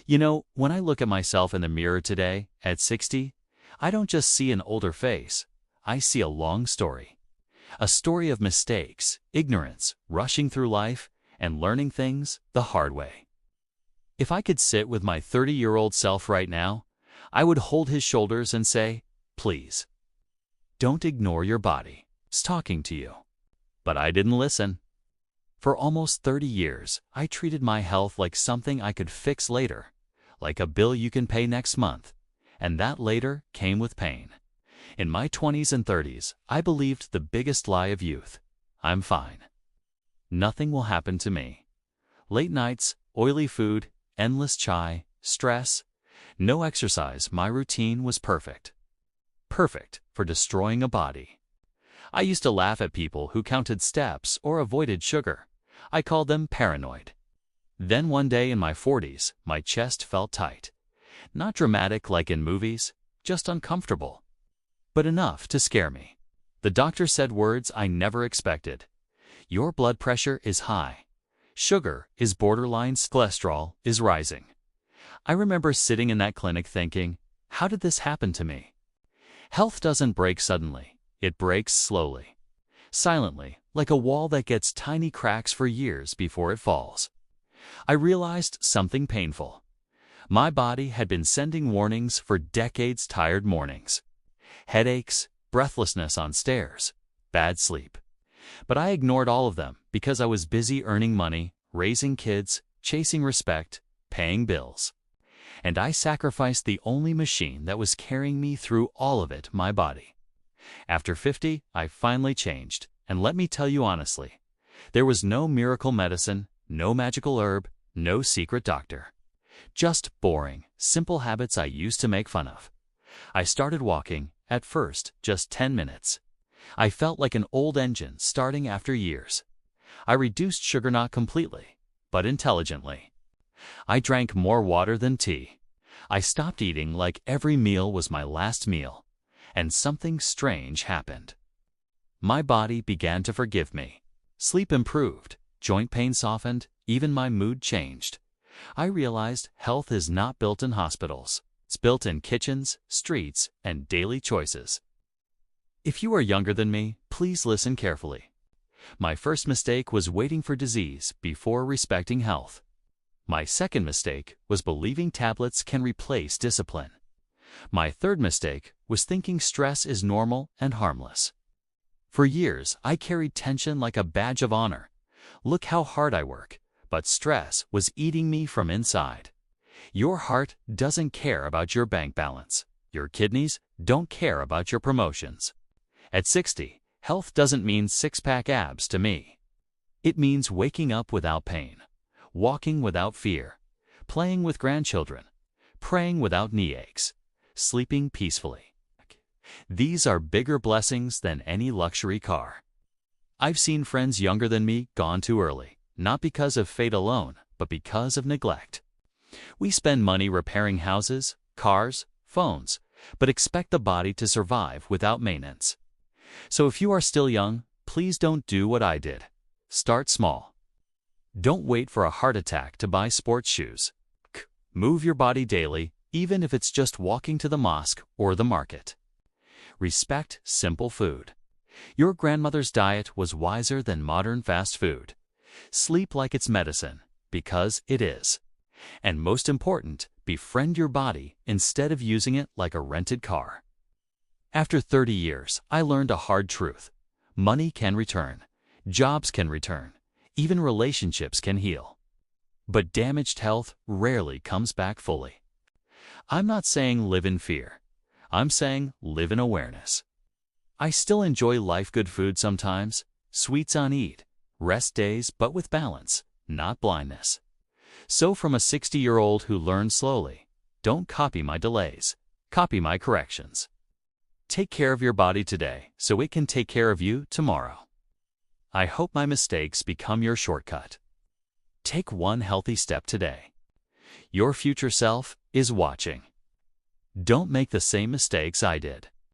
When I look at myself in the mirror today, at 60, I don't just see an older face. I see a long story. A story of mistakes, ignorance, rushing through life, and learning things the hard way. If I could sit with my 30-year-old self right now, I would hold his shoulders and say, please, don't ignore your body. It's talking to you. But I didn't listen. For almost 30 years, I treated my health like something I could fix later, like a bill you can pay next month, and that later came with pain. In my 20s and 30s, I believed the biggest lie of youth. I'm fine. Nothing will happen to me. Late nights, oily food, endless chai, stress, no exercise. My routine was perfect. Perfect for destroying a body. I used to laugh at people who counted steps or avoided sugar. I called them paranoid. Then one day in my 40s, my chest felt tight. Not dramatic like in movies, just uncomfortable. But enough to scare me. The doctor said words I never expected. Your blood pressure is high. Sugar is borderline, cholesterol is rising. I remember sitting in that clinic thinking, how did this happen to me? Health doesn't break suddenly. It breaks slowly. Silently, like a wall that gets tiny cracks for years before it falls. I realized something painful. My body had been sending warnings for decades. Tired mornings, headaches, breathlessness on stairs, bad sleep. But I ignored all of them because I was busy earning money, raising kids, chasing respect, paying bills. And I sacrificed the only machine that was carrying me through all of it, my body. After 50, I finally changed, and let me tell you honestly, there was no miracle medicine, no magical herb, no secret doctor. Just boring, simple habits I used to make fun of. I started walking, at first, just 10 minutes. I felt like an old engine starting after years. I reduced sugar not completely, but intelligently. I drank more water than tea. I stopped eating like every meal was my last meal. And something strange happened. My body began to forgive me. Sleep improved, joint pain softened, even my mood changed. I realized health is not built in hospitals. It's built in kitchens, streets, and daily choices. If you are younger than me, please listen carefully. My first mistake was waiting for disease before respecting health. My second mistake was believing tablets can replace discipline. My third mistake was thinking stress is normal and harmless. For years, I carried tension like a badge of honor. Look how hard I work, but stress was eating me from inside. Your heart doesn't care about your bank balance. Your kidneys don't care about your promotions. At 60, health doesn't mean six-pack abs to me. It means waking up without pain, walking without fear, playing with grandchildren, praying without knee aches, sleeping peacefully. These are bigger blessings than any luxury car. I've seen friends younger than me gone too early, not because of fate alone, but because of neglect. We spend money repairing houses, cars, phones, but expect the body to survive without maintenance. So if you are still young, please don't do what I did. Start small. Don't wait for a heart attack to buy sports shoes. Move your body daily, even if it's just walking to the mosque or the market. Respect simple food. Your grandmother's diet was wiser than modern fast food. Sleep like it's medicine, because it is. And most important, befriend your body instead of using it like a rented car. After 30 years, I learned a hard truth. Money can return. Jobs can return. Even relationships can heal. But damaged health rarely comes back fully. I'm not saying live in fear. I'm saying live in awareness. I still enjoy good food sometimes, sweets on Eid, rest days but with balance, not blindness. So from a 60-year-old who learned slowly, don't copy my delays, copy my corrections. Take care of your body today so it can take care of you tomorrow. I hope my mistakes become your shortcut. Take one healthy step today. Your future self is watching. Don't make the same mistakes I did.